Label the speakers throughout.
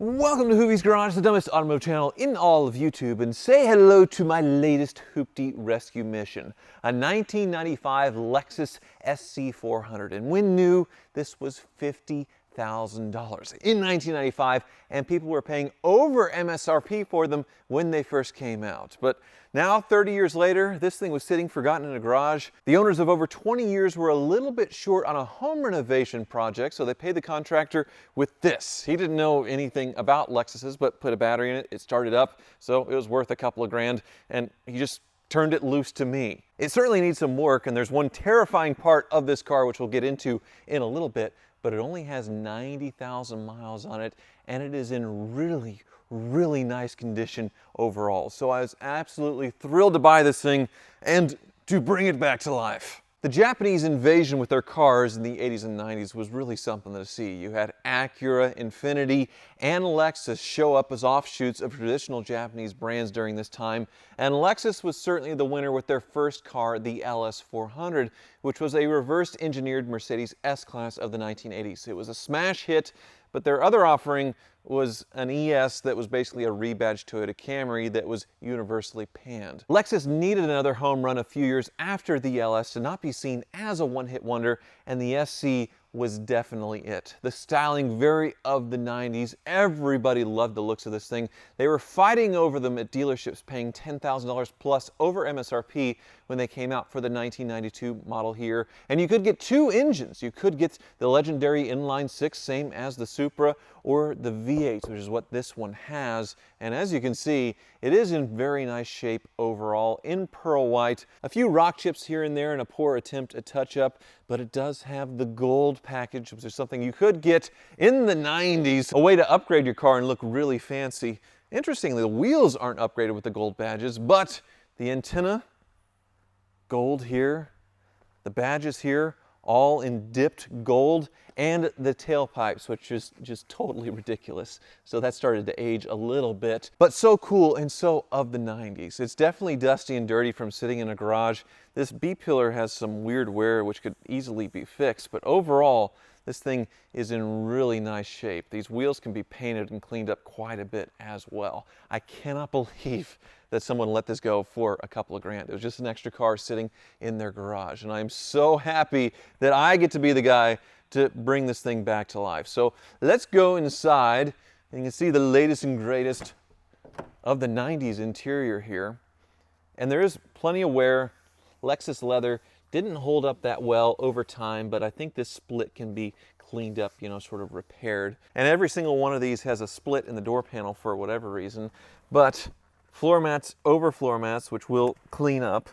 Speaker 1: Welcome to Hoovie's Garage, the dumbest automotive channel in all of YouTube, and say hello to my latest hoopty rescue mission, a 1995 Lexus SC400. And when new, this was $50,000 in 1995, and people were paying over MSRP for them when they first came out. But now, 30 years later, this thing was sitting forgotten in a garage. The owners of over 20 years were a little bit short on a home renovation project, so they paid the contractor with this. He didn't know anything about Lexuses, but put a battery in it, it started up, so it was worth a couple of grand, and he just turned it loose to me. It certainly needs some work, and there's one terrifying part of this car, which we'll get into in a little bit, but it only has 90,000 miles on it, and it is in really nice condition overall. So I was absolutely thrilled to buy this thing and to bring it back to life. The Japanese invasion with their cars in the 80s and 90s was really something to see. You had Acura, Infiniti, and Lexus show up as offshoots of traditional Japanese brands during this time, and Lexus was certainly the winner with their first car, the LS400, which was a reverse-engineered Mercedes S-Class of the 1980s. It was a smash hit, but their other offering was an ES that was basically a rebadged Toyota Camry that was universally panned. Lexus needed another home run a few years after the LS to not be seen as a one-hit wonder, and the SC was definitely it. The styling very of the 90s. Everybody loved the looks of this thing. They were fighting over them at dealerships, paying $10,000 plus over MSRP when they came out for the 1992 model here. And you could get two engines. You could get the legendary inline six, same as the Supra, or the V8, which is what this one has. And as you can see, it is in very nice shape overall, in pearl white. A few rock chips here and there in a poor attempt at touch-up, but it does have the gold package, which is something you could get in the 90s, a way to upgrade your car and look really fancy. Interestingly, the wheels aren't upgraded with the gold badges, but the antenna, gold here, the badges here, all in dipped gold, and the tailpipes, which is just totally ridiculous. So that started to age a little bit, but so cool and so of the 90s. It's definitely dusty and dirty from sitting in a garage. This B-pillar has some weird wear which could easily be fixed, but overall, this thing is in really nice shape. These wheels can be painted and cleaned up quite a bit as well. I cannot believe that someone let this go for a couple of grand. It was just an extra car sitting in their garage, and I'm so happy that I get to be the guy to bring this thing back to life. So let's go inside, and you can see the latest and greatest of the 90s interior here. And there is plenty of wear. Lexus leather didn't hold up that well over time, but I think this split can be cleaned up, sort of repaired. And every single one of these has a split in the door panel for whatever reason, but floor mats over floor mats, which we'll clean up.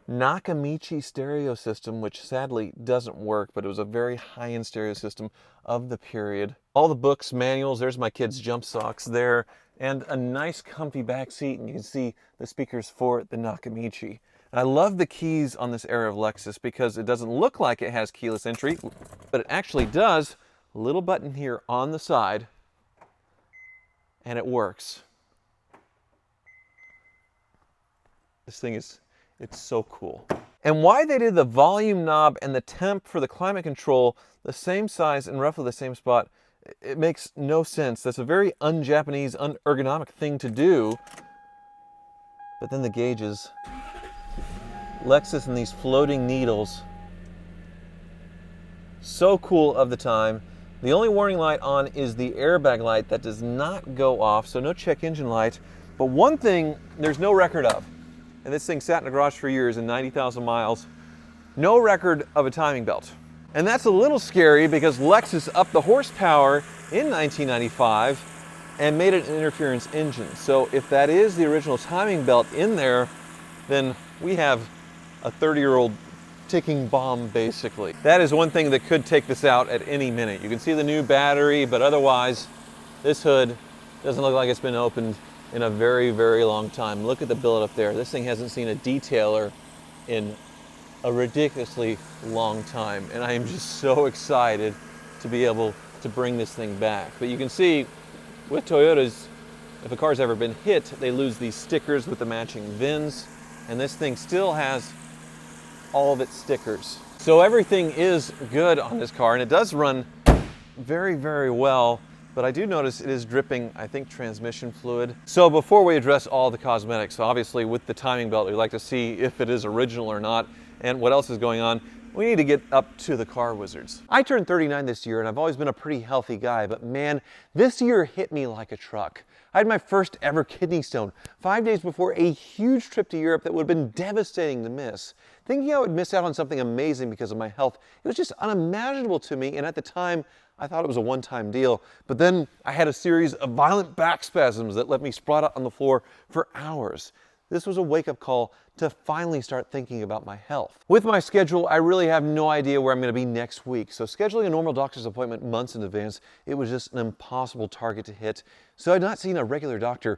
Speaker 1: Nakamichi stereo system, which sadly doesn't work, but it was a very high-end stereo system of the period. All the books, manuals, there's my kids' jump socks there, and a nice comfy back seat, and you can see the speakers for the Nakamichi. I love the keys on this era of Lexus because it doesn't look like it has keyless entry, but it actually does. A little button here on the side, and it works. This thing is, it's so cool. And why they did the volume knob and the temp for the climate control the same size and roughly the same spot, it makes no sense. That's a very un-Japanese, un-ergonomic thing to do. But then the gauges. Lexus and these floating needles. So cool of the time. The only warning light on is the airbag light that does not go off, so no check engine light. But one thing there's no record of, and this thing sat in a garage for years and 90,000 miles, no record of a timing belt. And that's a little scary because Lexus upped the horsepower in 1995 and made it an interference engine. So if that is the original timing belt in there, then we have a 30-year-old ticking bomb, basically. That is one thing that could take this out at any minute. You can see the new battery, but otherwise, this hood doesn't look like it's been opened in a very long time. Look at the billet up there. This thing hasn't seen a detailer in a ridiculously long time, and I am just so excited to be able to bring this thing back. But you can see with Toyotas, if a car's ever been hit, they lose these stickers with the matching VINs, and this thing still has all of its stickers. So everything is good on this car, and it does run very well. but I do notice it is dripping, I think, transmission fluid. So before we address all the cosmetics, obviously with the timing belt, we like to see if it is original or not and what else is going on. We need to get up to the car wizards. I turned 39 this year and I've always been a pretty healthy guy, but man, this year hit me like a truck. I had my first ever kidney stone 5 days before a huge trip to Europe that would have been devastating to miss. Thinking I would miss out on something amazing because of my health, it was just unimaginable to me, and at the time, I thought it was a one-time deal. But then I had a series of violent back spasms that left me sprawled out on the floor for hours. This was a wake-up call to finally start thinking about my health. With my schedule, I really have no idea where I'm going to be next week, so scheduling a normal doctor's appointment months in advance, it was just an impossible target to hit. So I'd not seen a regular doctor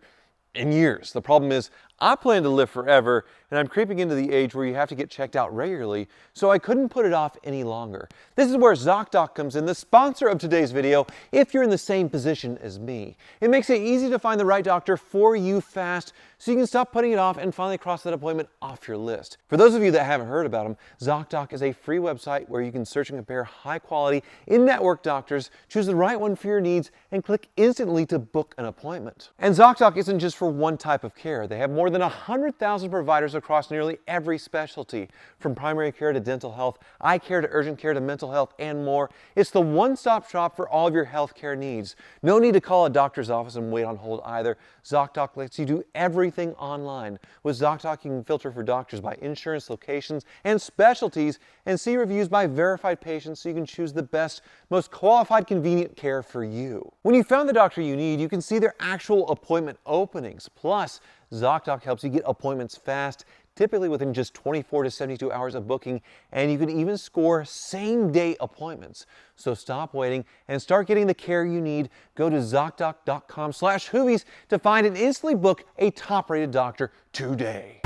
Speaker 1: in years. The problem is, I plan to live forever, and I'm creeping into the age where you have to get checked out regularly, so I couldn't put it off any longer. This is where ZocDoc comes in, the sponsor of today's video, if you're in the same position as me. It makes it easy to find the right doctor for you fast, so you can stop putting it off and finally cross that appointment off your list. For those of you that haven't heard about them, ZocDoc is a free website where you can search and compare high-quality, in-network doctors, choose the right one for your needs, and click instantly to book an appointment. And ZocDoc isn't just for one type of care. They have more than 100,000 providers across nearly every specialty, from primary care to dental health, eye care to urgent care to mental health, and more. It's the one-stop shop for all of your healthcare needs. No need to call a doctor's office and wait on hold either. ZocDoc lets you do everything online. With ZocDoc, you can filter for doctors by insurance, locations, and specialties, and see reviews by verified patients so you can choose the best, most qualified, convenient care for you. When you found the doctor you need, you can see their actual appointment openings. Plus, ZocDoc helps you get appointments fast, typically within just 24 to 72 hours of booking, and you can even score same-day appointments. So stop waiting and start getting the care you need. Go to ZocDoc.com/Hoovies to find and instantly book a top-rated doctor today.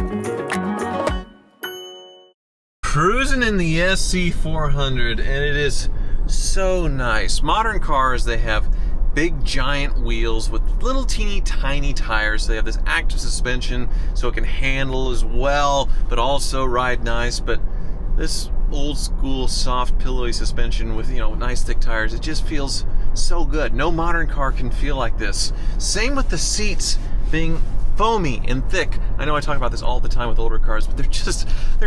Speaker 1: Cruising in the SC400, and it is so nice. Modern cars, they have big giant wheels with little teeny tiny tires. They have this active suspension so it can handle as well but also ride nice. But this old school soft pillowy suspension with, you know, nice thick tires, it just feels so good. No modern car can feel like this. Same with the seats being foamy and thick. I know I talk about this all the time with older cars, but they're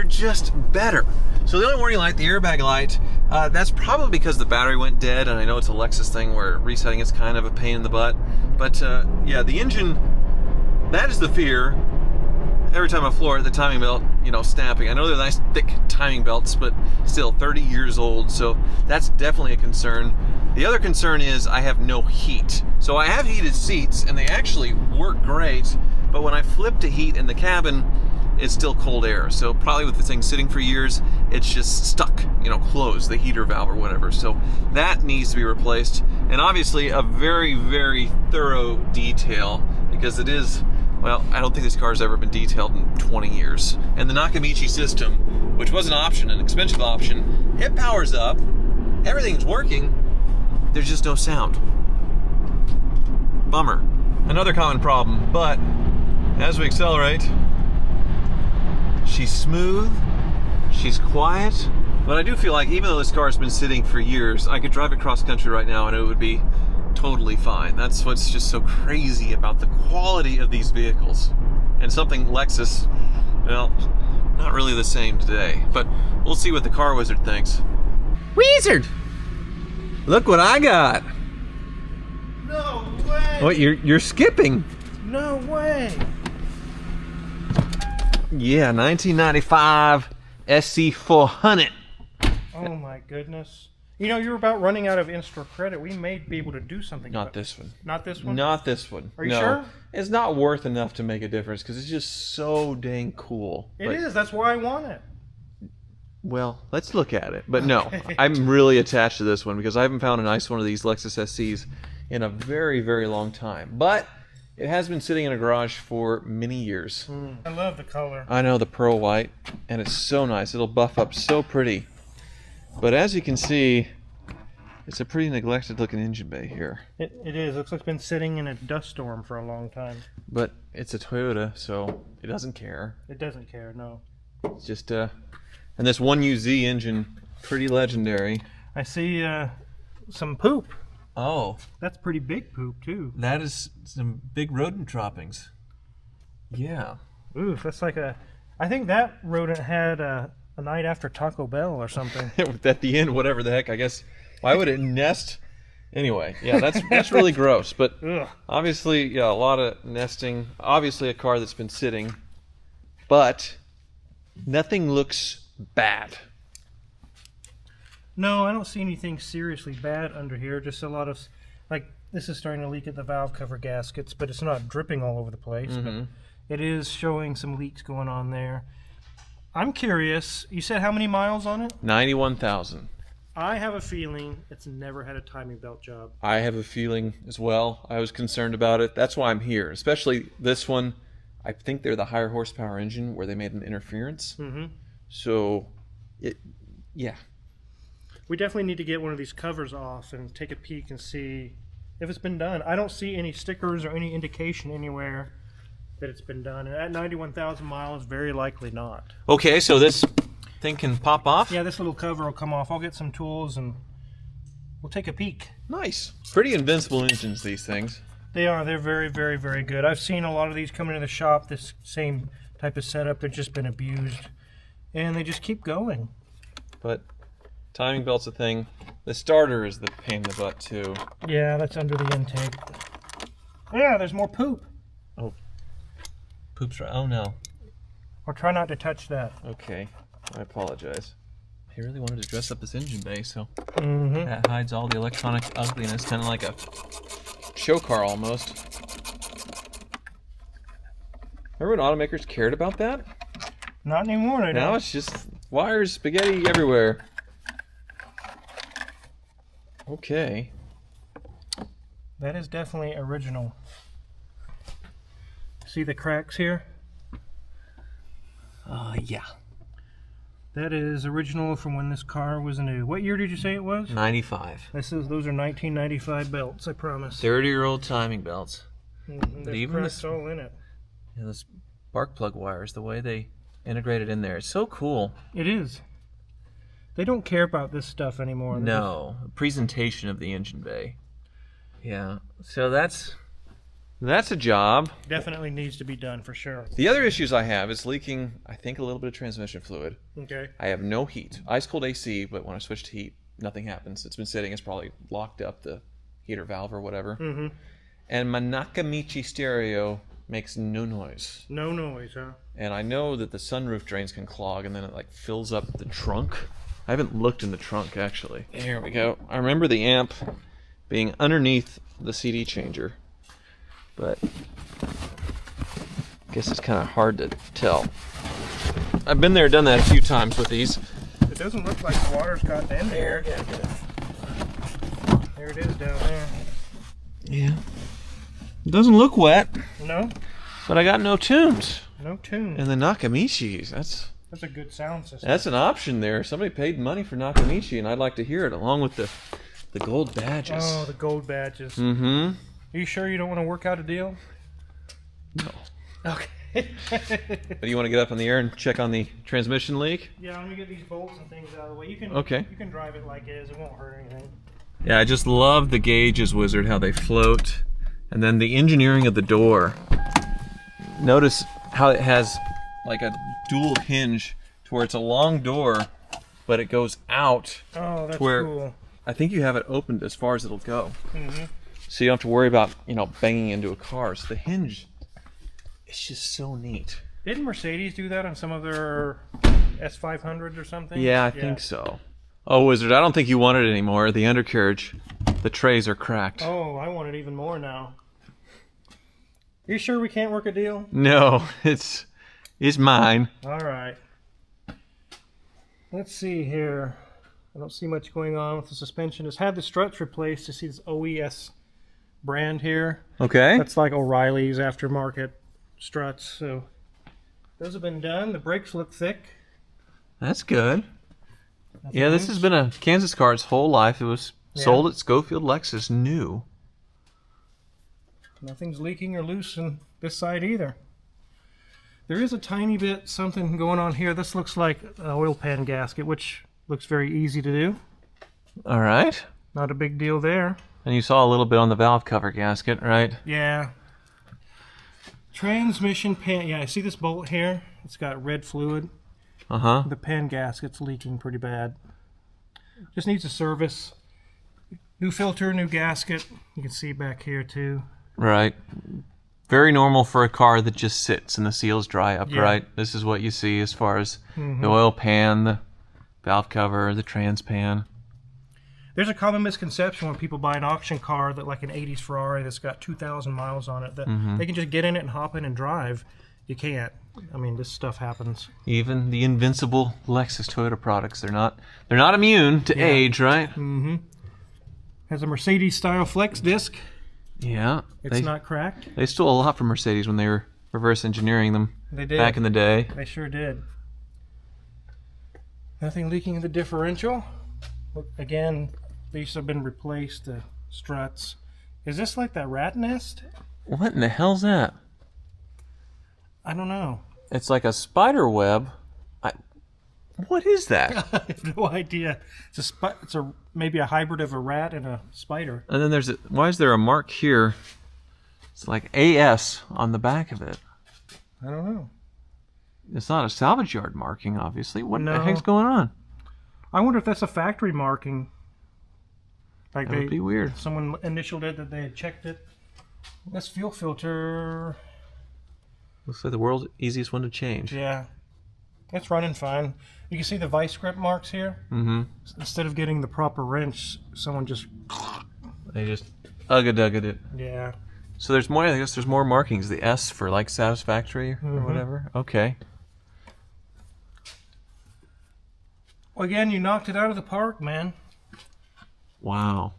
Speaker 1: just better. So the only warning light, the airbag light, that's probably because the battery went dead, and I know it's a Lexus thing where resetting is kind of a pain in the butt. But yeah, the engine, that is the fear. Every time I floor it, the timing belt, you know, snapping. I know they're nice thick timing belts, but still 30 years old, so that's definitely a concern. The other concern is I have no heat. So I have heated seats, and they actually work great, but when I flip to heat in the cabin, it's still cold air. So probably with the thing sitting for years, it's just stuck, you know, closed, the heater valve or whatever. So that needs to be replaced. And obviously a very, very thorough detail, because it is, well, I don't think this car has ever been detailed in 20 years. And the Nakamichi system, which was an option, an expensive option, it powers up, everything's working, there's just no sound. Bummer. Another common problem, but as we accelerate, she's smooth, she's quiet, but I do feel like even though this car has been sitting for years, I could drive it cross country right now and it would be totally fine. That's what's just so crazy about the quality of these vehicles. And something Lexus, well, not really the same today, but we'll see what the car wizard thinks. Wizard! Look what I got!
Speaker 2: No way!
Speaker 1: What, you're skipping?
Speaker 2: No way!
Speaker 1: Yeah, 1995 SC400.
Speaker 2: Oh my goodness. You know, you're about running out of in-store credit. We may be able to do something.
Speaker 1: Not this one.
Speaker 2: Not this one?
Speaker 1: Not this one.
Speaker 2: Are you sure?
Speaker 1: It's not worth enough to make a difference because it's just so dang cool.
Speaker 2: It is. That's why I want it.
Speaker 1: Well, let's look at it. But no, I'm really attached to this one because I haven't found a nice one of these Lexus SCs in a very, very long time. But it has been sitting in a garage for many years.
Speaker 2: I love the color.
Speaker 1: I know, the pearl white, and it's so nice. It'll buff up so pretty. But as you can see, it's a pretty neglected looking engine bay here.
Speaker 2: It is. Looks like it's been sitting in a dust storm for a long time.
Speaker 1: But it's a Toyota, so it doesn't care.
Speaker 2: It doesn't care, no.
Speaker 1: It's just, and this 1UZ engine, pretty legendary.
Speaker 2: I see some poop.
Speaker 1: Oh,
Speaker 2: That's pretty big poop too.
Speaker 1: that is some big rodent droppings. Yeah.
Speaker 2: Oof, that's like a. I think that rodent had a night after Taco Bell or something.
Speaker 1: At the end, whatever the heck, I guess. Why would it nest? Anyway, yeah, that's really gross. But
Speaker 2: Ugh.
Speaker 1: obviously, yeah, a lot of nesting. Obviously, a car that's been sitting, but nothing looks bad.
Speaker 2: No, I don't see anything seriously bad under here. Just a lot of, like, this is starting to leak at the valve cover gaskets, but it's not dripping all over the place.
Speaker 1: Mm-hmm.
Speaker 2: But it is showing some leaks going on there. I'm curious. You said how many miles on it?
Speaker 1: 91,000.
Speaker 2: I have a feeling it's never had a timing belt job.
Speaker 1: I have a feeling as well. I was concerned about it. That's why I'm here. Especially this one. I think they're the higher horsepower engine where they made an interference.
Speaker 2: Mm-hmm.
Speaker 1: So, yeah.
Speaker 2: We definitely need to get one of these covers off and take a peek and see if it's been done. I don't see any stickers or any indication anywhere that it's been done. And at 91,000 miles, very likely not.
Speaker 1: Okay, so this thing can pop off?
Speaker 2: Yeah, this little cover will come off. I'll get some tools and we'll take a peek.
Speaker 1: Nice. Pretty invincible engines, these things.
Speaker 2: They are. They're very, very, very good. I've seen a lot of these come into the shop, this same type of setup. They've just been abused. And they just keep going.
Speaker 1: But timing belt's a thing. The starter is the pain in the butt, too.
Speaker 2: Yeah, that's under the intake. Yeah, there's more poop.
Speaker 1: Oh. Poop's right. Oh, no.
Speaker 2: Or try not to touch that.
Speaker 1: Okay. I apologize. I really wanted to dress up this engine bay, so
Speaker 2: Mm-hmm.
Speaker 1: that hides all the electronic ugliness, kind of like a show car almost. Remember when automakers cared about that?
Speaker 2: Not anymore, I
Speaker 1: Now
Speaker 2: don't.
Speaker 1: it's just wires, spaghetti everywhere. Okay.
Speaker 2: That is definitely original. See the cracks here?
Speaker 1: Yeah.
Speaker 2: That is original from when this car was new. What year did you say it was?
Speaker 1: 95.
Speaker 2: Those are 1995 belts, I promise.
Speaker 1: 30-year-old timing belts.
Speaker 2: Mm-hmm. There's
Speaker 1: even
Speaker 2: cracks
Speaker 1: this-
Speaker 2: all in it.
Speaker 1: Yeah, those spark plug wires, the way they integrated in there, it's so cool.
Speaker 2: It is. They don't care about this stuff anymore.
Speaker 1: No, presentation of the engine bay. Yeah, so that's a job.
Speaker 2: Definitely needs to be done for sure.
Speaker 1: The other issues I have is leaking, I think, a little bit of transmission fluid.
Speaker 2: Okay.
Speaker 1: I have no heat. Ice cold AC, but when I switch to heat, nothing happens. It's been sitting. It's probably locked up the heater valve or whatever.
Speaker 2: Mm-hmm.
Speaker 1: And my Nakamichi stereo makes no noise.
Speaker 2: No noise, huh?
Speaker 1: And I know that the sunroof drains can clog and then it like fills up the trunk. I haven't looked in the trunk actually. Here we go. I remember the amp being underneath the CD changer, but I guess it's kind of hard to tell. I've been there, done that a few times with these.
Speaker 2: It doesn't look like the water's gotten in there. There it is down there.
Speaker 1: Yeah. It doesn't look wet,
Speaker 2: No?
Speaker 1: but I got no tunes.
Speaker 2: No tune.
Speaker 1: And the Nakamichis, that's
Speaker 2: That's a good sound system.
Speaker 1: an option there. Somebody paid money for Nakamichi, and I'd like to hear it along with the gold badges.
Speaker 2: Oh, the gold badges.
Speaker 1: Mm-hmm.
Speaker 2: Are you sure you don't want to work out a deal?
Speaker 1: No.
Speaker 2: Okay.
Speaker 1: But you want to get up in the air and check on the transmission leak?
Speaker 2: Yeah, let me get these bolts and things out of the way. You can
Speaker 1: Okay.
Speaker 2: You can drive it like it is. It won't hurt anything.
Speaker 1: Yeah, I just love the gauges, Wizard, how they float. And then the engineering of the door. Notice how it has like a dual hinge to where it's a long door, but it goes out.
Speaker 2: Oh, that's
Speaker 1: Where-
Speaker 2: cool.
Speaker 1: I think you have it opened as far as it'll go.
Speaker 2: Mm-hmm.
Speaker 1: So you don't have to worry about, banging into a car. So the hinge, it's just so neat.
Speaker 2: Didn't Mercedes do that on some of their S500s or something?
Speaker 1: Yeah, I think so. Oh, Wizard, I don't think you want it anymore. The undercarriage, the trays are cracked.
Speaker 2: Oh, I want it even more now. You sure we can't work a deal?
Speaker 1: No, it's mine.
Speaker 2: All right. Let's see here. I don't see much going on with the suspension. It's had the struts replaced. To see this OES brand here.
Speaker 1: Okay.
Speaker 2: That's like O'Reilly's aftermarket struts. So those have been done. The brakes look thick.
Speaker 1: That's good.
Speaker 2: Nothing
Speaker 1: Yeah, this
Speaker 2: loose.
Speaker 1: has been a Kansas car its whole life. It was sold at Schofield Lexus new.
Speaker 2: Nothing's leaking or loose in this side either. There is a tiny bit something going on here. This looks like an oil pan gasket, which looks very easy to do.
Speaker 1: All right.
Speaker 2: Not a big deal there.
Speaker 1: And you saw a little bit on the valve cover gasket, right?
Speaker 2: Yeah. Transmission pan. Yeah, I see this bolt here. It's got red fluid.
Speaker 1: Uh-huh.
Speaker 2: The pan gasket's leaking pretty bad. Just needs a service. New filter, new gasket. You can see back here too.
Speaker 1: Right. Very normal for a car that just sits and the seals dry up,
Speaker 2: Yeah.
Speaker 1: right? This is what you see as far as the oil pan, the valve cover, the trans pan.
Speaker 2: There's a common misconception when people buy an auction car that like an 80s Ferrari that's got 2,000 miles on it that they can just get in it and hop in and drive. You can't. I mean, this stuff happens.
Speaker 1: Even the invincible Lexus Toyota products, they're not immune to age, right?
Speaker 2: Mm-hmm. Has a Mercedes style flex disc.
Speaker 1: Yeah.
Speaker 2: It's not cracked.
Speaker 1: They stole a lot from Mercedes when they were reverse engineering them
Speaker 2: They did.
Speaker 1: back in the day.
Speaker 2: They sure did. Nothing leaking in the differential. Look, again, these have been replaced, the struts. Is this like that rat nest?
Speaker 1: What in the hell's that?
Speaker 2: I don't know.
Speaker 1: It's like a spider web. What is that?
Speaker 2: I have no idea. It's maybe a hybrid of a rat and a spider.
Speaker 1: And then why is there a mark here? It's like AS on the back of it.
Speaker 2: I don't know.
Speaker 1: It's not a salvage yard marking, obviously. What the
Speaker 2: No.
Speaker 1: heck's going on?
Speaker 2: I wonder if that's a factory marking. Like
Speaker 1: That would be weird.
Speaker 2: Someone initialed it, that they had checked it. This fuel filter.
Speaker 1: Looks like the world's easiest one to change.
Speaker 2: Yeah. It's running fine. You can see the vice grip marks here.
Speaker 1: Mm-hmm.
Speaker 2: Instead of getting the proper wrench, someone just...
Speaker 1: They just ugga-dugga it.
Speaker 2: Yeah.
Speaker 1: So there's more, I guess there's more markings. The S for like satisfactory or whatever. Okay.
Speaker 2: Well, again, you knocked it out of the park, man.
Speaker 1: Wow.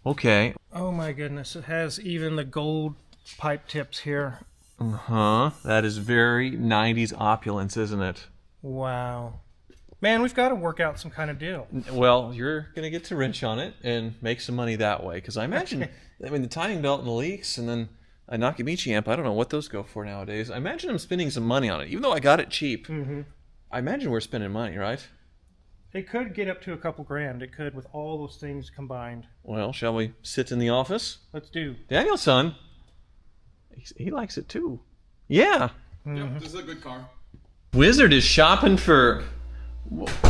Speaker 1: Okay.
Speaker 2: Oh my goodness, it has even the gold pipe tips here.
Speaker 1: Uh-huh. That is very 90s opulence, isn't it?
Speaker 2: Wow. Man, we've got to work out some kind of deal.
Speaker 1: Well, you're going to get to wrench on it and make some money that way. Because I imagine, I mean, the timing belt and the leaks and then a Nakamichi amp, I don't know what those go for nowadays. I imagine I'm spending some money on it. Even though I got it cheap, I imagine we're spending money, right?
Speaker 2: It could get up to a couple grand. It could with all those things combined.
Speaker 1: Well, shall we sit in the office?
Speaker 2: Let's do.
Speaker 1: Daniel's son, he likes it too. Yeah.
Speaker 3: Yep, this is a good car.
Speaker 1: Wizard is shopping for...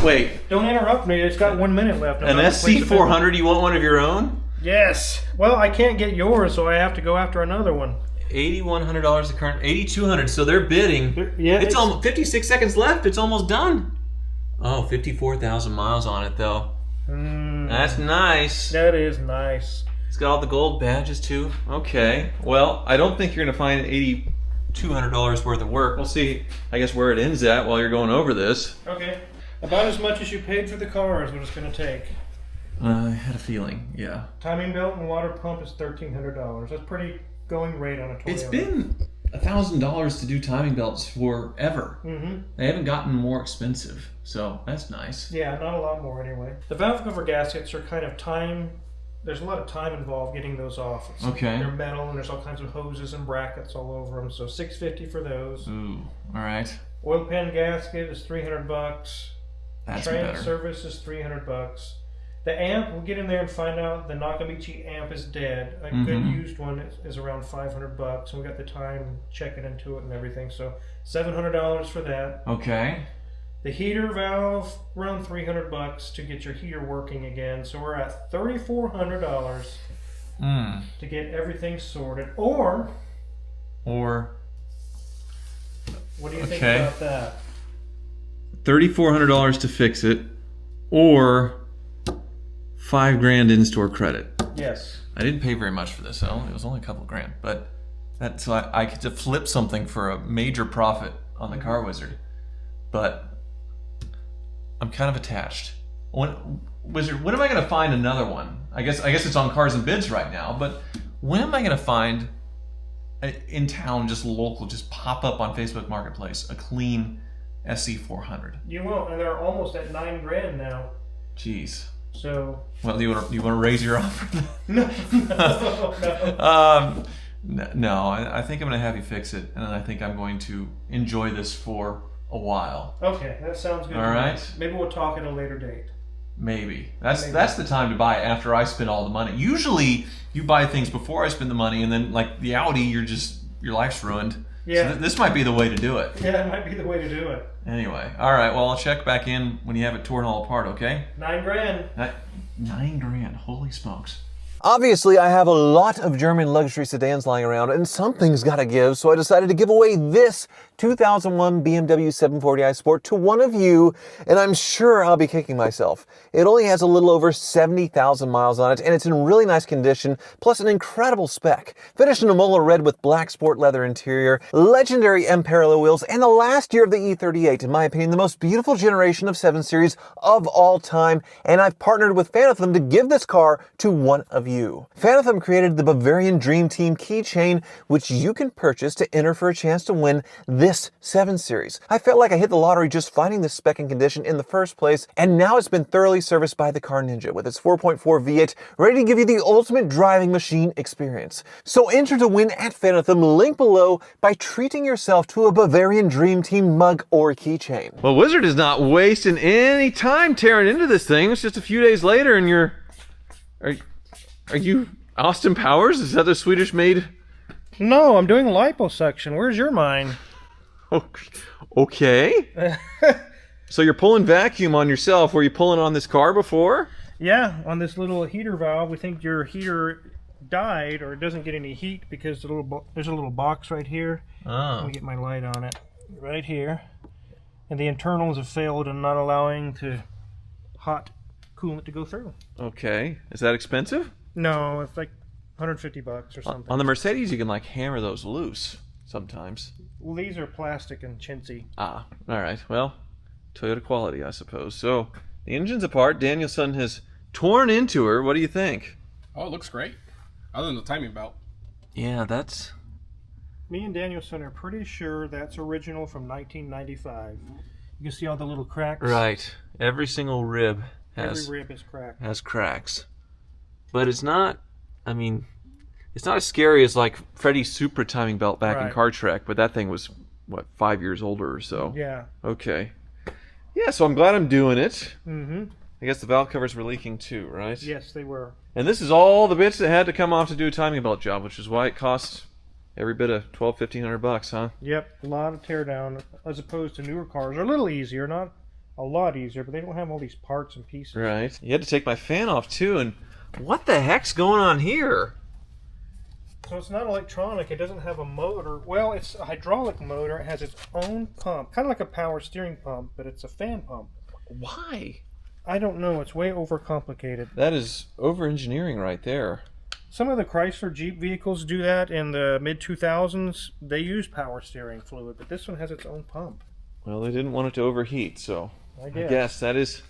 Speaker 1: Wait,
Speaker 2: Don't interrupt me. It's got 1 minute left.
Speaker 1: an SC400? You want one of your own?
Speaker 2: Yes. Well, I can't get yours, so I have to go after another one.
Speaker 1: $8,100 the current, $8,200. So they're bidding.
Speaker 2: Yeah,
Speaker 1: It's almost 56 seconds left. It's almost done. Oh, 54,000 miles on it though. That's nice.
Speaker 2: That is nice.
Speaker 1: It's got all the gold badges too. Okay. Well, I don't think you're gonna find $8,200 worth of work. We'll see, I guess, where it ends at while you're going over this.
Speaker 2: Okay. About as much as you paid for the car is what it's going to take.
Speaker 1: I had a feeling, yeah.
Speaker 2: Timing belt and water pump is $1,300. That's pretty going rate on a Toyota.
Speaker 1: It's been $1,000 to do timing belts forever. They haven't gotten more expensive, so that's nice.
Speaker 2: Yeah, not a lot more anyway. The valve cover gaskets are kind of time. There's a lot of time involved getting those off.
Speaker 1: Okay.
Speaker 2: They're metal and there's all kinds of hoses and brackets all over them. So $650 for those.
Speaker 1: Ooh, all right.
Speaker 2: Oil pan gasket is $300.
Speaker 1: That's
Speaker 2: Train
Speaker 1: better.
Speaker 2: service is $300. The amp, we'll get in there and find out the Nakamichi amp is dead. A good used one is around $500, and we got the time checking into it and everything. So $700 for that.
Speaker 1: Okay.
Speaker 2: The heater valve around $300 to get your heater working again. So we're at $3,400 to get everything sorted. Or what do you think about that?
Speaker 1: $3,400 to fix it, or $5,000 in-store credit.
Speaker 2: Yes.
Speaker 1: I didn't pay very much for this. It was only a couple grand, but so I get to flip something for a major profit on the Car Wizard. But I'm kind of attached. Wizard, when am I going to find another one? I guess it's on Cars and Bids right now, but when am I going to find in town, just local, just pop up on Facebook Marketplace, a clean SC400?
Speaker 2: You won't, and they're almost at $9,000 now.
Speaker 1: Jeez.
Speaker 2: So.
Speaker 1: Well, you want to raise your offer?
Speaker 2: No.
Speaker 1: No, I think I'm going to have you fix it, and I think I'm going to enjoy this for a while.
Speaker 2: Okay, that sounds good.
Speaker 1: All right.
Speaker 2: Maybe we'll talk at a later date.
Speaker 1: Maybe. That's the time to buy it after I spend all the money. Usually you buy things before I spend the money, and then like the Audi, your life's ruined.
Speaker 2: Yeah.
Speaker 1: So this might be the way to do it.
Speaker 2: Yeah, it might be the way to do it.
Speaker 1: Anyway, all right. Well, I'll check back in when you have it torn all apart. Okay.
Speaker 2: $9,000.
Speaker 1: $9,000. Holy smokes. Obviously, I have a lot of German luxury sedans lying around, and something's got to give, so I decided to give away this 2001 BMW 740i Sport to one of you, and I'm sure I'll be kicking myself. It only has a little over 70,000 miles on it, and it's in really nice condition, plus an incredible spec. Finished in a Mola red with black sport leather interior, legendary M parallel wheels, and the last year of the E38, in my opinion, the most beautiful generation of 7 Series of all time, and I've partnered with Finalized to give this car to one of you. Finalized created the Bavarian Dream Team keychain, which you can purchase to enter for a chance to win this 7 Series. I felt like I hit the lottery just finding this spec and condition in the first place, and now it's been thoroughly serviced by the Car Ninja with its 4.4 V8, ready to give you the ultimate driving machine experience. So enter to win at Finalized, link below, by treating yourself to a Bavarian Dream Team mug or keychain. Well, Wizard is not wasting any time tearing into this thing. It's just a few days later and you're... Are you Austin Powers? Is that the Swedish made?
Speaker 2: No, I'm doing liposuction. Where's your mind?
Speaker 1: Okay. So you're pulling vacuum on yourself. Were you pulling on this car before?
Speaker 2: Yeah, on this little heater valve. We think your heater died or it doesn't get any heat because there's a little box right here.
Speaker 1: Oh.
Speaker 2: Let me get my light on it. Right here. And the internals have failed in not allowing the hot coolant to go through.
Speaker 1: Okay. Is that expensive?
Speaker 2: No, it's like $150 or something.
Speaker 1: On the Mercedes, you can like hammer those loose sometimes.
Speaker 2: Well, these are plastic and chintzy.
Speaker 1: Ah, all right. Well, Toyota quality, I suppose. So the engine's apart. Danielson has torn into her. What do you think?
Speaker 3: Oh, it looks great. Other than the timing belt.
Speaker 1: Yeah, that's...
Speaker 2: Me and Danielson are pretty sure that's original from 1995. You can see all the little cracks.
Speaker 1: Right. Every single rib
Speaker 2: Every rib is cracked.
Speaker 1: has cracks. But it's not, I mean, it's not as scary as like Freddie's Supra timing belt back in Car Trek, but that thing was, what, 5 years older or so?
Speaker 2: Yeah.
Speaker 1: Okay. Yeah, so I'm glad I'm doing it.
Speaker 2: Mm-hmm.
Speaker 1: I guess the valve covers were leaking too, right?
Speaker 2: Yes, they were.
Speaker 1: And this is all the bits that had to come off to do a timing belt job, which is why it cost every bit of $1,200-1,500, huh?
Speaker 2: Yep, a lot of teardown as opposed to newer cars. They're a little easier, not a lot easier, but they don't have all these parts and pieces.
Speaker 1: Right. You had to take my fan off too, and what the heck's going on here?
Speaker 2: So it's not electronic. It doesn't have a motor. Well, it's a hydraulic motor. It has its own pump, kind of like a power steering pump, but it's a fan pump.
Speaker 1: Why?
Speaker 2: I don't know. It's way overcomplicated.
Speaker 1: That is over-engineering right there.
Speaker 2: Some of the Chrysler Jeep vehicles do that in the mid-2000s. They use power steering fluid, but this one has its own pump.
Speaker 1: Well, they didn't want it to overheat, so
Speaker 2: I
Speaker 1: guess that is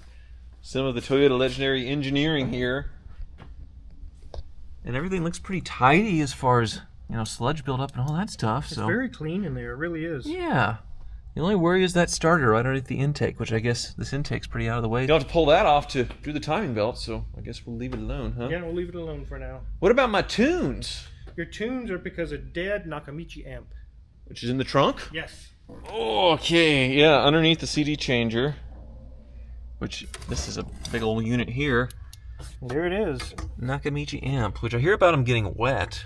Speaker 1: some of the Toyota legendary engineering here. And everything looks pretty tidy as far as, you know, sludge buildup and all that stuff.
Speaker 2: It's
Speaker 1: so
Speaker 2: very clean in there. It really is.
Speaker 1: Yeah. The only worry is that starter right underneath the intake, which I guess this intake's pretty out of the way. You'll have to pull that off to do the timing belt, so I guess we'll leave it alone, huh?
Speaker 2: Yeah, we'll leave it alone for now.
Speaker 1: What about my tunes?
Speaker 2: Your tunes are because of dead Nakamichi amp.
Speaker 1: Which is in the trunk?
Speaker 2: Yes.
Speaker 1: Okay, yeah, underneath the CD changer. Which, this is a big old unit here.
Speaker 2: There it is.
Speaker 1: Nakamichi amp, which I hear about them getting wet.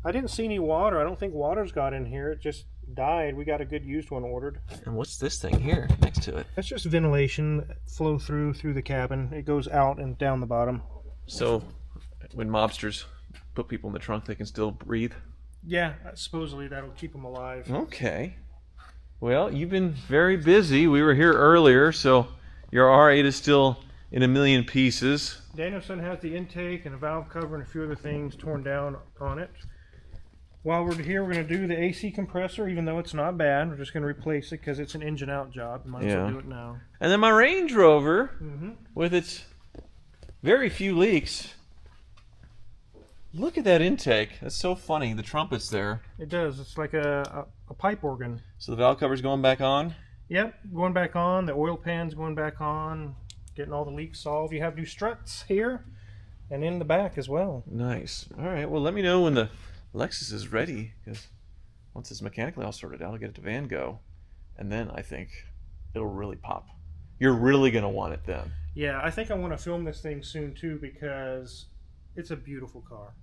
Speaker 2: I didn't see any water. I don't think water's got in here. It just died. We got a good used one ordered.
Speaker 1: And what's this thing here next to it?
Speaker 2: That's just ventilation flow through the cabin. It goes out and down the bottom.
Speaker 1: So when mobsters put people in the trunk, they can still breathe?
Speaker 2: Yeah, supposedly that'll keep them alive.
Speaker 1: Okay. Well, you've been very busy. We were here earlier, so your R8 is still in a million pieces.
Speaker 2: Danielson has the intake and a valve cover and a few other things torn down on it. While we're here, we're going to do the AC compressor, even though it's not bad. We're just going to replace it because it's an engine out job. Might as well do it now.
Speaker 1: And then my Range Rover, with its very few leaks. Look at that intake. That's so funny. The trumpet's there.
Speaker 2: It does. It's like a pipe organ.
Speaker 1: So the valve cover's going back on?
Speaker 2: Yep, going back on. The oil pan's going back on. Getting all the leaks solved. You have new struts here and in the back as well.
Speaker 1: Nice. All right. Well, let me know when the Lexus is ready, because once it's mechanically all sorted out, I'll get it to Van Gogh, and then I think it'll really pop. You're really going to want it then.
Speaker 2: Yeah, I think I want to film this thing soon too because it's a beautiful car.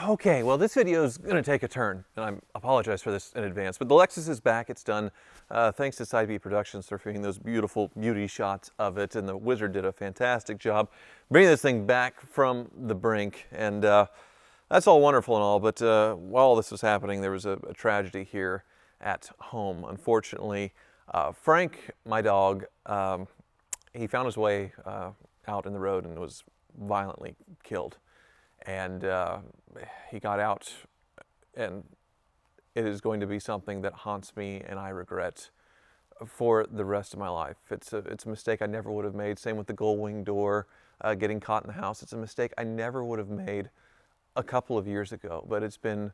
Speaker 1: Okay, well this video is going to take a turn, and I apologize for this in advance, but the Lexus is back. It's done thanks to Side B Productions for filming those beautiful beauty shots of it, and the Wizard did a fantastic job bringing this thing back from the brink, and that's all wonderful and all, but while all this was happening, there was a tragedy here at home. Unfortunately, Frank, my dog, he found his way out in the road and was violently killed. And he got out, and it is going to be something that haunts me and I regret for the rest of my life. It's a mistake I never would have made. Same with the gull wing door, getting caught in the house. It's a mistake I never would have made a couple of years ago, but it's been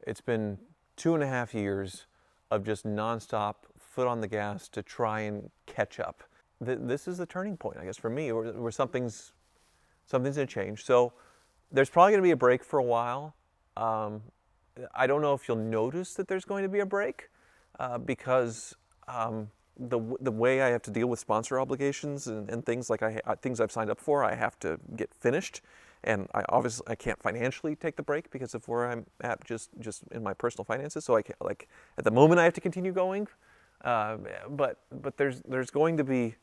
Speaker 1: 2.5 years of just nonstop foot on the gas to try and catch up. This is the turning point, I guess, for me, where something's gonna change. So there's probably going to be a break for a while. I don't know if you'll notice that there's going to be a break because the way I have to deal with sponsor obligations and things like things I've signed up for, I have to get finished, and I can't financially take the break because of where I'm at just in my personal finances. So I can't, like, at the moment I have to continue going, but there's going to be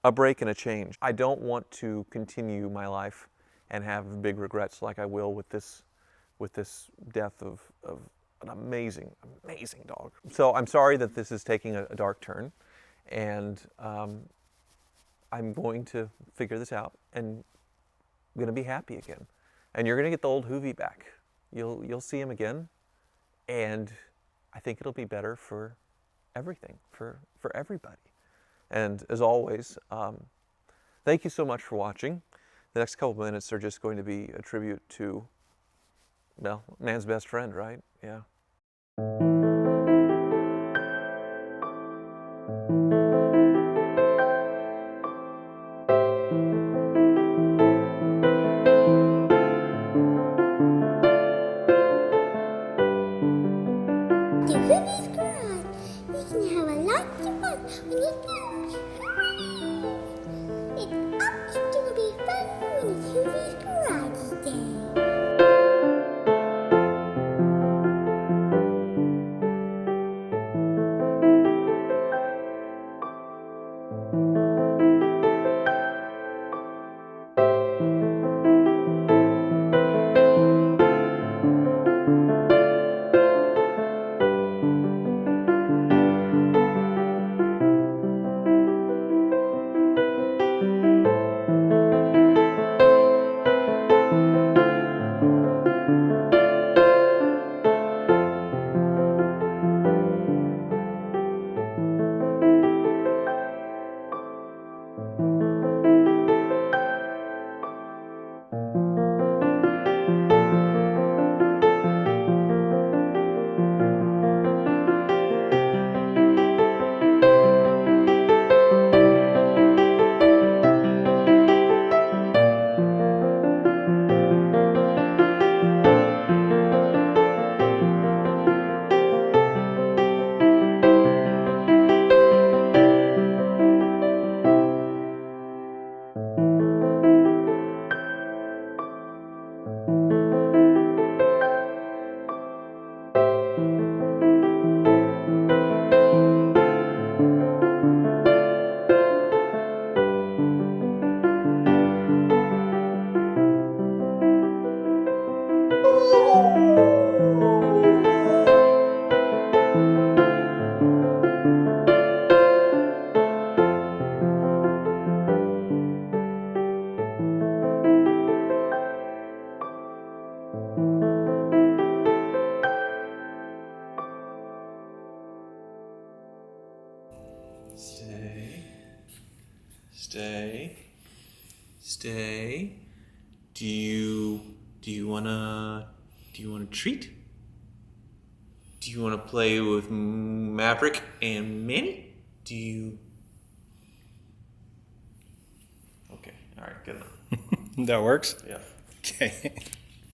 Speaker 1: a break and a change. I don't want to continue my life and have big regrets like I will with this death of an amazing dog. So I'm sorry that this is taking a dark turn, and I'm going to figure this out, and I'm gonna be happy again. And you're gonna get the old Hoovy back. You'll see him again, and I think it'll be better for everything, for everybody. And as always, thank you so much for watching. The next couple of minutes are just going to be a tribute to, well, man's best friend, right? Yeah.
Speaker 4: The Hoovie's Garage. You can have a lot of fun when you go. It's gonna be fun when it's Hoovie's Garage Day.
Speaker 1: Stay. Stay. Stay. Do you wanna treat? Do you wanna play with Maverick and Manny? Do you? Okay. All right. Good enough.
Speaker 5: That works?
Speaker 1: Yeah.
Speaker 5: Okay.